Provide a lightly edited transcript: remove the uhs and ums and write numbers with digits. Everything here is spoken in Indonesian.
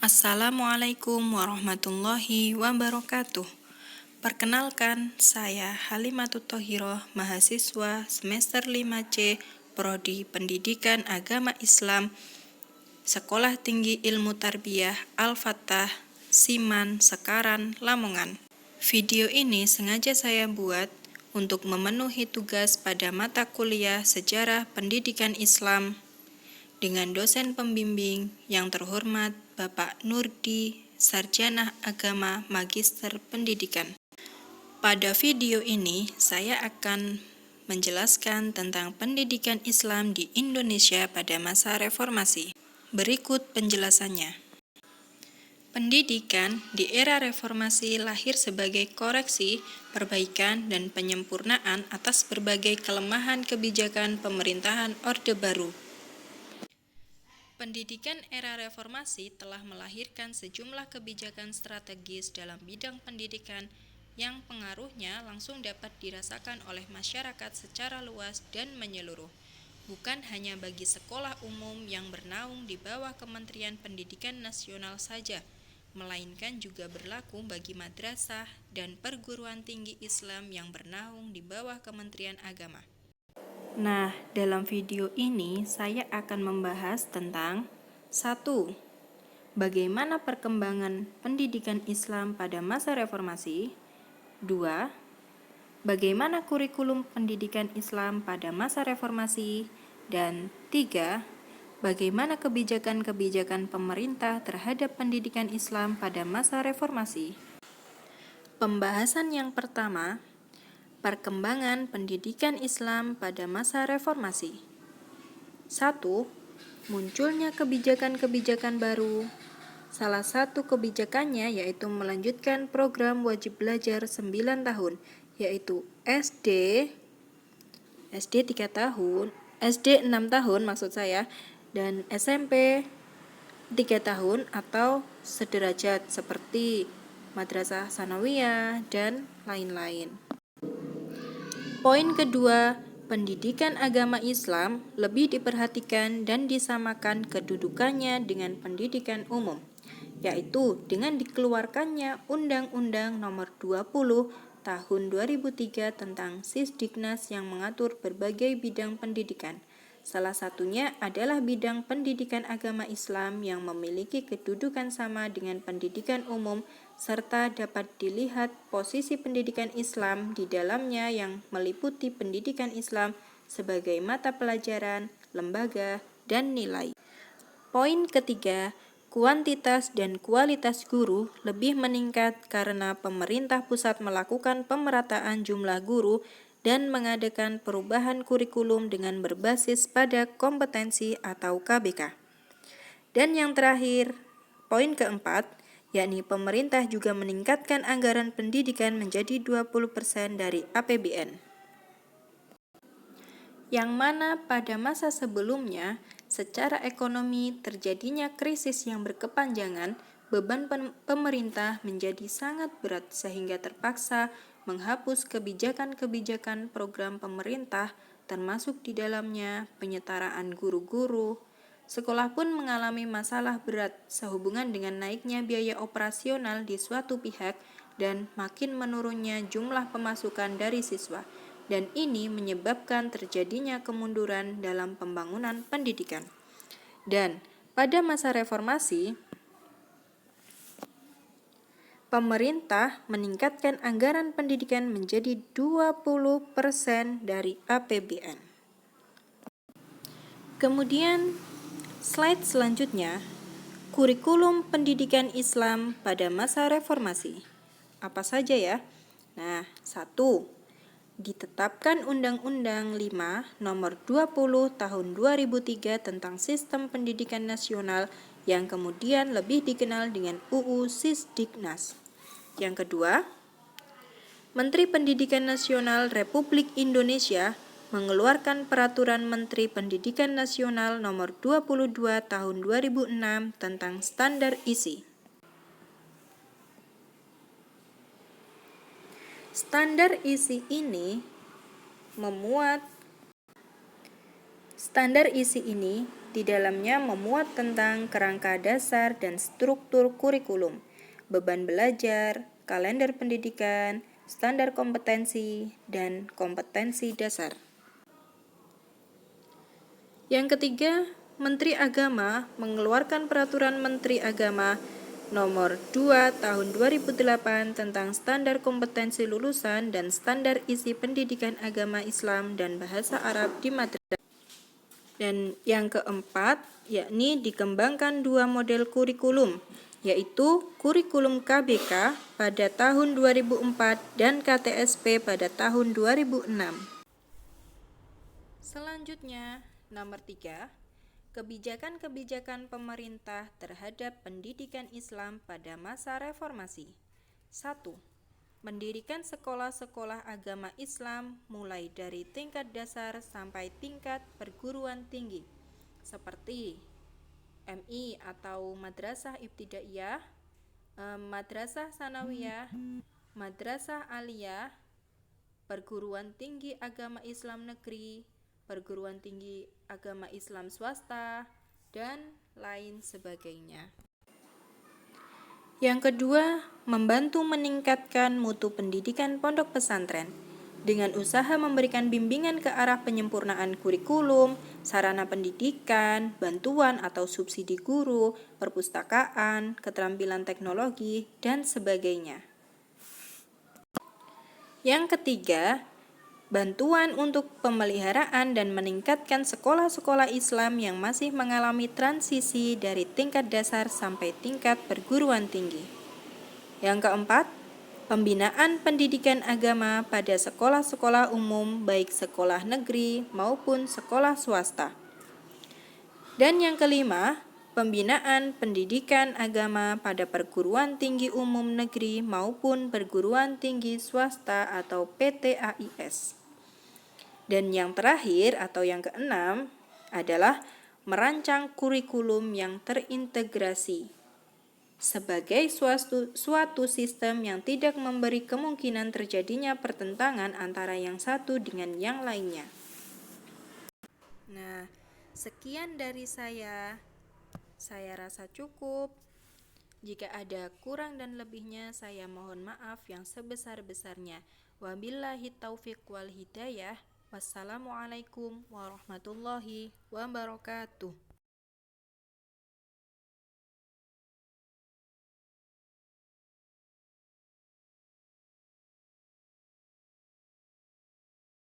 Assalamualaikum warahmatullahi wabarakatuh. Perkenalkan, saya Halimatut Thohiroh, mahasiswa semester 5C, Prodi Pendidikan Agama Islam, Sekolah Tinggi Ilmu Tarbiyah Al-Fatah, Siman, Sekaran, Lamongan. Video ini sengaja saya buat untuk memenuhi tugas pada mata kuliah Sejarah Pendidikan Islam dengan dosen pembimbing yang terhormat Bapak Nurdi, Sarjana Agama Magister Pendidikan. Pada video ini, saya akan menjelaskan tentang pendidikan Islam di Indonesia pada masa reformasi. Berikut penjelasannya. Pendidikan di era reformasi lahir sebagai koreksi, perbaikan, dan penyempurnaan atas berbagai kelemahan kebijakan pemerintahan Orde Baru. Pendidikan era reformasi telah melahirkan sejumlah kebijakan strategis dalam bidang pendidikan yang pengaruhnya langsung dapat dirasakan oleh masyarakat secara luas dan menyeluruh, bukan hanya bagi sekolah umum yang bernaung di bawah Kementerian Pendidikan Nasional saja, melainkan juga berlaku bagi madrasah dan perguruan tinggi Islam yang bernaung di bawah Kementerian Agama. Nah, dalam video ini saya akan membahas tentang 1. Bagaimana perkembangan pendidikan Islam pada masa reformasi. 2. Bagaimana kurikulum pendidikan Islam pada masa reformasi. Dan 3. Bagaimana kebijakan-kebijakan pemerintah terhadap pendidikan Islam pada masa reformasi. Pembahasan yang pertama, perkembangan pendidikan Islam pada masa reformasi. 1. Munculnya kebijakan-kebijakan baru. Salah satu kebijakannya yaitu melanjutkan program wajib belajar 9 tahun, yaitu SD 3 tahun, SD 6 tahun maksud saya, dan SMP 3 tahun atau sederajat seperti Madrasah Tsanawiyah dan lain-lain. Poin kedua, pendidikan agama Islam lebih diperhatikan dan disamakan kedudukannya dengan pendidikan umum, yaitu dengan dikeluarkannya Undang-Undang Nomor 20 Tahun 2003 tentang Sisdiknas yang mengatur berbagai bidang pendidikan. Salah satunya adalah bidang pendidikan agama Islam yang memiliki kedudukan sama dengan pendidikan umum, serta dapat dilihat posisi pendidikan Islam di dalamnya yang meliputi pendidikan Islam sebagai mata pelajaran, lembaga, dan nilai. Poin ketiga, kuantitas dan kualitas guru lebih meningkat karena pemerintah pusat melakukan pemerataan jumlah guru dan mengadakan perubahan kurikulum dengan berbasis pada kompetensi atau KBK. Dan yang terakhir, poin keempat, yakni pemerintah juga meningkatkan anggaran pendidikan menjadi 20% dari APBN. Yang mana pada masa sebelumnya, secara ekonomi terjadinya krisis yang berkepanjangan, beban pemerintah menjadi sangat berat sehingga terpaksa menghapus kebijakan-kebijakan program pemerintah, termasuk di dalamnya penyetaraan guru-guru. Sekolah pun mengalami masalah berat sehubungan dengan naiknya biaya operasional di suatu pihak dan makin menurunnya jumlah pemasukan dari siswa, dan ini menyebabkan terjadinya kemunduran dalam pembangunan pendidikan. Dan pada masa reformasi, pemerintah meningkatkan anggaran pendidikan menjadi 20% dari APBN. Kemudian, slide selanjutnya, kurikulum pendidikan Islam pada masa reformasi. Apa saja ya? Nah, 1. Ditetapkan Undang-Undang 5 Nomor 20 Tahun 2003 tentang Sistem Pendidikan Nasional yang kemudian lebih dikenal dengan UU Sisdiknas. Yang kedua, Menteri Pendidikan Nasional Republik Indonesia mengeluarkan Peraturan Menteri Pendidikan Nasional Nomor 22 Tahun 2006 tentang standar isi. Standar isi ini Di dalamnya memuat tentang kerangka dasar dan struktur kurikulum, beban belajar, kalender pendidikan, standar kompetensi, dan kompetensi dasar. Yang ketiga, Menteri Agama mengeluarkan Peraturan Menteri Agama Nomor 2 Tahun 2008 tentang standar kompetensi lulusan dan standar isi pendidikan agama Islam dan bahasa Arab di madrasah. Dan yang keempat, yakni dikembangkan dua model kurikulum, yaitu kurikulum KBK pada tahun 2004 dan KTSP pada tahun 2006. Selanjutnya, nomor 3, kebijakan-kebijakan pemerintah terhadap pendidikan Islam pada masa reformasi. 1. Mendirikan sekolah-sekolah agama Islam mulai dari tingkat dasar sampai tingkat perguruan tinggi, seperti MI atau Madrasah Ibtidaiyah, Madrasah Sanawiyah, Madrasah Aliyah, perguruan tinggi agama Islam negeri, perguruan tinggi agama Islam swasta, dan lain sebagainya. Yang kedua, membantu meningkatkan mutu pendidikan pondok pesantren dengan usaha memberikan bimbingan ke arah penyempurnaan kurikulum, sarana pendidikan, bantuan atau subsidi guru, perpustakaan, keterampilan teknologi, dan sebagainya. Yang ketiga, bantuan untuk pemeliharaan dan meningkatkan sekolah-sekolah Islam yang masih mengalami transisi dari tingkat dasar sampai tingkat perguruan tinggi. Yang keempat, pembinaan pendidikan agama pada sekolah-sekolah umum baik sekolah negeri maupun sekolah swasta. Dan yang kelima, pembinaan pendidikan agama pada perguruan tinggi umum negeri maupun perguruan tinggi swasta atau PTAIS. Dan yang terakhir atau yang keenam adalah merancang kurikulum yang terintegrasi sebagai suatu sistem yang tidak memberi kemungkinan terjadinya pertentangan antara yang satu dengan yang lainnya. Nah, sekian dari saya rasa cukup. Jika ada kurang dan lebihnya, saya mohon maaf yang sebesar-besarnya. Wabillahi taufiq wal hidayah. Wassalamualaikum warahmatullahi wabarakatuh.